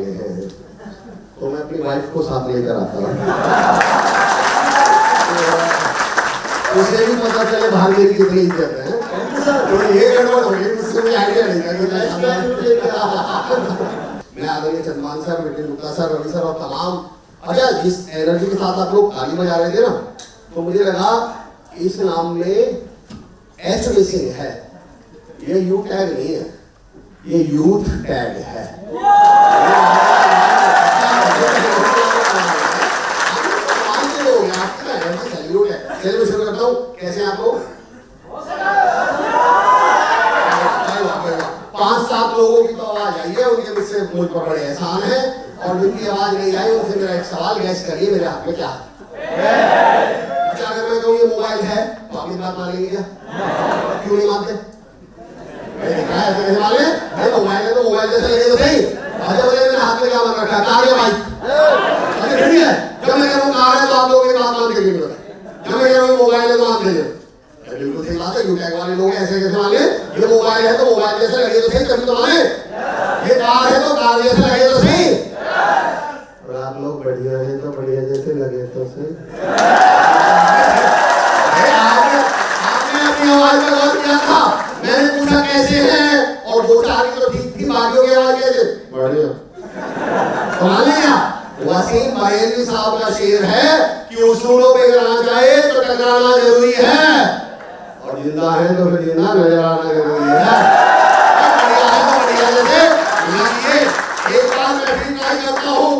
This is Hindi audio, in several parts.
वाले हैं तो मैं अपनी वाइफ को साथ लेकर आता हूँ, उसे भी पता चले भाग्य की कितनी इज्जत है। तो ये गड़बड़ हो गई, मुझसे कोई आइडिया नहीं था कि मैं आदरणीय Chandraman sir, Vipin Gupta sir, Ravi sir और तमाम, अच्छा जिस एनर्जी के साथ आप लोग ताली बजा रहे थे ना, तो मुझे लगा इस नाम में एच मिसिंग है। ये यू टैग नहीं है, ये यूथ टैग है। चलिए मैं शुरू करता हूँ। कैसे आप लोग? 5-7 लोगों की तो आवाज आई है, उनके मुझसे मुझ पर बड़े एहसान है, और जिनकी आवाज नहीं आई उनसे मेरा एक सवाल गैस करिए, मेरे हाथ में क्या है? अच्छा अगर मैं कहूँ ये मोबाइल है तो आप बात मान लेंगे क्या? क्यों नहीं मानते? मोबाइल है तो मोबाइल जैसे लगे तो सही। अच्छा बोले मेरे हाथ में क्या मान रखा है? कार या बाइक? अच्छा ठीक है, जब मैं कह रहा हूँ कार है तो आप लोग मेरी बात मान देंगे, जब मैं कह रहा हूँ मोबाइल है तो मान देंगे। बिल्कुल सही बात है, यू टैग वाले लोग ऐसे कैसे माने? ये मोबाइल है तो मोबाइल जैसे लगे तो सही, तभी तो माने। ये कार है तो कार जैसे लगे तो सही, और आप लोग बढ़िया है तो बढ़िया जैसे लगे तो सही। आपने अपनी आवाज में गौर किया था? मैंने पूछा कैसे हैं, और 2-4 की तो ठीक थी, बाकियों की आवाज कैसे? बढ़िया। तो मान लिया वसीम बरेलवी साहब का शेर है कि उसूलों पे गिरना चाहे तो टकराना जरूरी है, और जिंदा है तो फिर जिंदा नजर आना जरूरी है। बढ़िया है तो बढ़िया जैसे लगिए। एक बार मैं फिर ट्राई करता हूँ,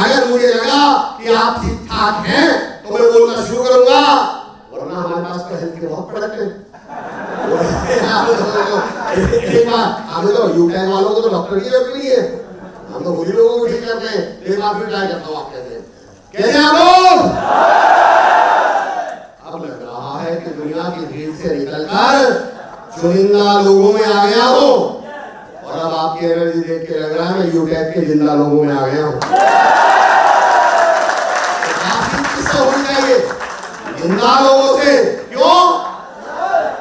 अगर मुझे लगा कि आप ठीक ठाक हैं तो मैं बोलना शुरू करूंगा, वरना हमारे पास तो हेल्थ के बहुत प्रोडक्ट हैं। एक बार हमें तो यू टैग वालों को तो डॉक्टर की जरूरत नहीं है, हम तो बुरी लोगों को ठीक करते हैं। एक बार फिर ट्राई करता हूँ, आप कहते हैं कैसे आप लोग? अब लग रहा है कि दुनिया की भीड़ से निकलकर चुनिंदा लोगों में आ गया हूँ, और अब आपकी एनर्जी देख के लग रहा है मैं यू टैग के जिंदा लोगों में आ गया हूँ। काफी किस्सा होनी चाहिए जिंदा लोगों से। क्यों?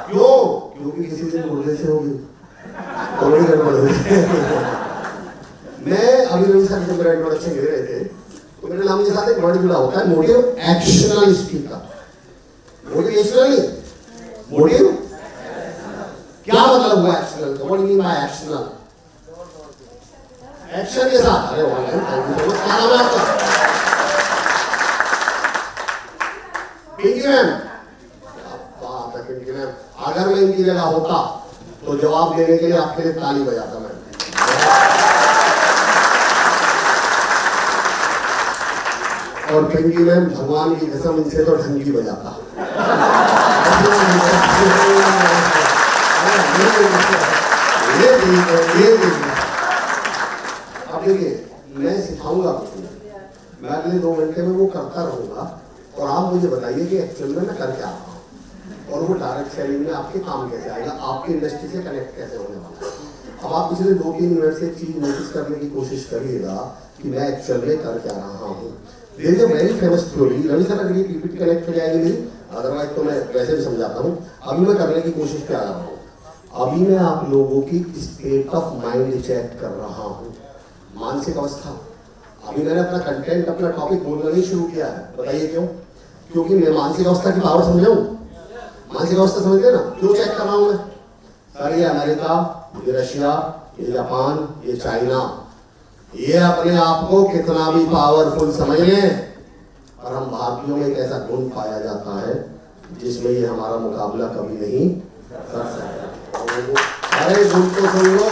क्यों? क्योंकि किसी दिन मुर्दे से होगी तो बड़ी गड़बड़ होगी। मैं अभी रवि सर जब मेरा इंट्रोडक्शन दे रहे थे तो मेरे नाम के साथ एक वर्ड जुड़ा होता है, मोटिव एक्शनल स्पीकर। मोटिवेशनल नहीं, मोटिव क्या मतलब हुआ एक्शनल का? What do you mean by actional? Action के साथ। अरे वाह, थैंक यू सो मच। क्या नाम है आपका? पिंकी मैम। बात है पिंकी मैम, अगर मैं इनकी जगह होता तो जवाब देने के लिए आपके लिए ताली बजाता मैं। और पिंकी मैम भगवान की कसम इनसे तो ढंगी बजाता। अब देखिए मैं सिखाऊंगा आपको, मैं अगले 2 घंटे में वो करता रहूंगा, और आप मुझे बताइए कि एक्चुअल में मैं कर क्या रहा हूँ, और वो डायरेक्ट सेलिंग में आपके काम कैसे आएगा, आपकी इंडस्ट्री से कनेक्ट कैसे होने वाला है। अब आप पिछले 2-3 मिनट से एक चीज नोटिस करने की कोशिश करिएगा कि मैं एक्चुअल में कर क्या रहा हूँ। There is a very famous theory, Ravi sir अगर ये पीपीटी कनेक्ट हो जाएगी मेरी, अदरवाइज तो मैं वैसे भी समझाता हूँ। अभी मैं करने की कोशिश क्या कर रहा हूँ, अभी मैं आप लोगों की स्टेट ऑफ माइंड चेक कर रहा हूँ, मानसिक अवस्था। अभी मैंने अपना कंटेंट, अपना टॉपिक बोलना नहीं शुरू किया है, बताइए क्यों? क्योंकि मैं मानसिक अवस्था की पावर समझाऊं। मानसिक अवस्था समझते ना, क्यों चेक कर रहा हूँ मैं? सर ये अमेरिका, ये रशिया, ये जापान, ये चाइना, ये अपने आप को कितना भी पावरफुल समझ लें, और हम भारतीयों में एक ऐसा गुण पाया जाता है जिसमें ये हमारा मुकाबला कभी नहीं कर सकता। अरे गुण तो सुन लो,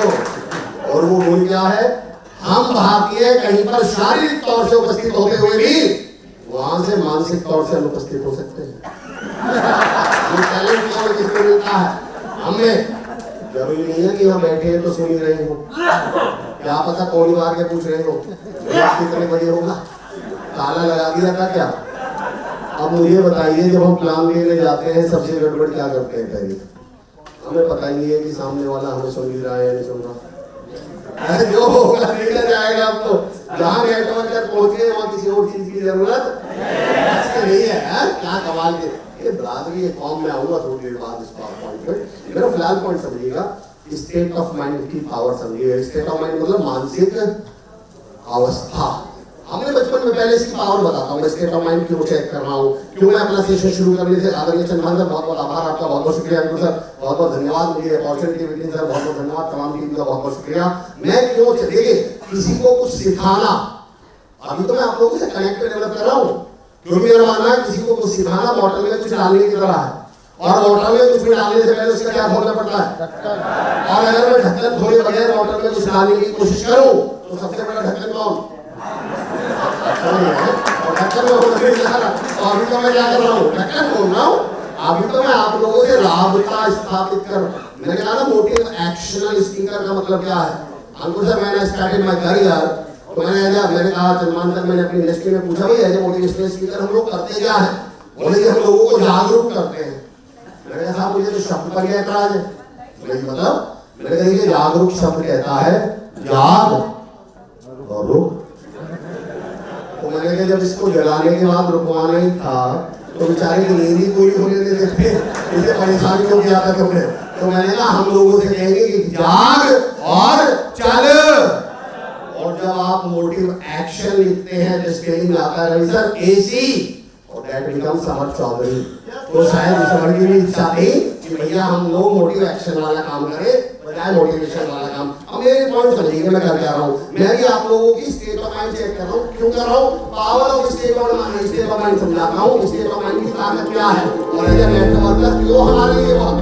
और वो गुण क्या है? हम भारतीय कहीं पर शारीरिक तौर से उपस्थित होते हुए भी वहां से मानसिक तौर से अनुपस्थित हो सकते हैं। ये टैलेंट कौन किसको मिलता है? हमें। जरूरी नहीं है कि यहाँ बैठे हैं तो सुन ही रहे हो, क्या पता कौन मार के पूछ रहे हो कितने बजे होगा, ताला लगा दिया था क्या? अब मुझे बताइए, जब हम प्लान लेने जाते हैं सबसे गड़बड़ क्या करते हैं? पहले हमें पता ही नहीं है कि सामने वाला हमें सुन ही रहा है या नहीं सुन रहा। जो होगा देखा जाएगा। अब तो जहाँ नेटवर्क तक पहुंचे वहाँ किसी और चीज की जरूरत नहीं है। क्या कमाल के ये बरादरी ये फॉर्म में आऊंगा थोड़ी देर बाद इस पॉइंट पे। मेरा फिलहाल पॉइंट समझिएगा, स्टेट ऑफ माइंड की पावर समझिए। स्टेट ऑफ माइंड मतलब मानसिक अवस्था। हमने बचपन में पहले इसकी पावर बताता हूँ, मैं स्टेट ऑफ माइंड क्यों चेक कर रहा हूँ, क्यों मैं अपना सेशन शुरू करने से आदरणीय चंद्रभान सर बहुत बहुत आभार आपका, बहुत बहुत शुक्रिया अंकुर सर, बहुत बहुत धन्यवाद, मुझे अपॉर्चुनिटी मिली सर, बहुत बहुत धन्यवाद, तमाम टीम का बहुत बहुत शुक्रिया। मैं क्यों देखिए किसी को कुछ सिखाना, अभी तो मैं आप लोगों से कनेक्ट डेवलप कर रहा हूँ, क्योंकि मेरा मानना है किसी को कुछ सिखाना बॉटल में कुछ डालने की तरह है, और बॉटल में कुछ भी डालने से पहले उसका क्या खोलना पड़ता है, और अगर मैं ढक्कन खोले बगैर बॉटल में कुछ डालने की कोशिश करूं तो सबसे बड़ा ढक्कन कौन, ढक्कन में अभी तो मैं क्या कर रहा हूँ, ढक्कन खोल रहा हूँ। अभी तो मैं आप लोगों से राबता स्थापित कर, मैंने कहा ना मोटिव एक्शनल स्पीकर का मतलब क्या है। अंकुर सर मैंने स्टार्टेड माय करियर, तो मैंने कहा चंद्रभान सर, मैंने अपनी इंडस्ट्री में पूछा भाई एज ए मोटिवेशनल स्पीकर हम लोग करते क्या है, बोले कि हम लोगों को जागरूक करते हैं। मैंने कहा साहब मुझे तो शब्द पर क्या एतराज है, मतलब मैंने कहा कि जागरूक शब्द कहता है जाग और रुक, तो मैंने कहा जब इसको जगाने के बाद रुकवाना ही था तो बेचारे की नींद ही पूरी होने नहीं देते, इसे परेशान क्यों किया था तुमने। तो मैंने कहा हम लोगों से कहेंगे कि जाग और चल, और जब आप मोटिव एक्शन लिखते हैं तो स्पेलिंग आता है रवि सर एसी, और दैट बिकम्स समर चौधरी। तो शायद समर की भी इच्छा थी कि भैया हम लोग मोटिव एक्शन वाला काम करें बजाय मोटिवेशन वाला काम। अब मेरे पॉइंट समझिए मैं कर क्या रहा हूँ, मैं भी आप लोगों की स्टेट ऑफ माइंड चेक कर रहा हूँ, क्यों कर रहा हूँ, power of state of mind समझाता हूँ, स्टेट ऑफ माइंड की ताकत क्या है, और एज ए नेटवर्कर क्यों हमारे लिए बहुत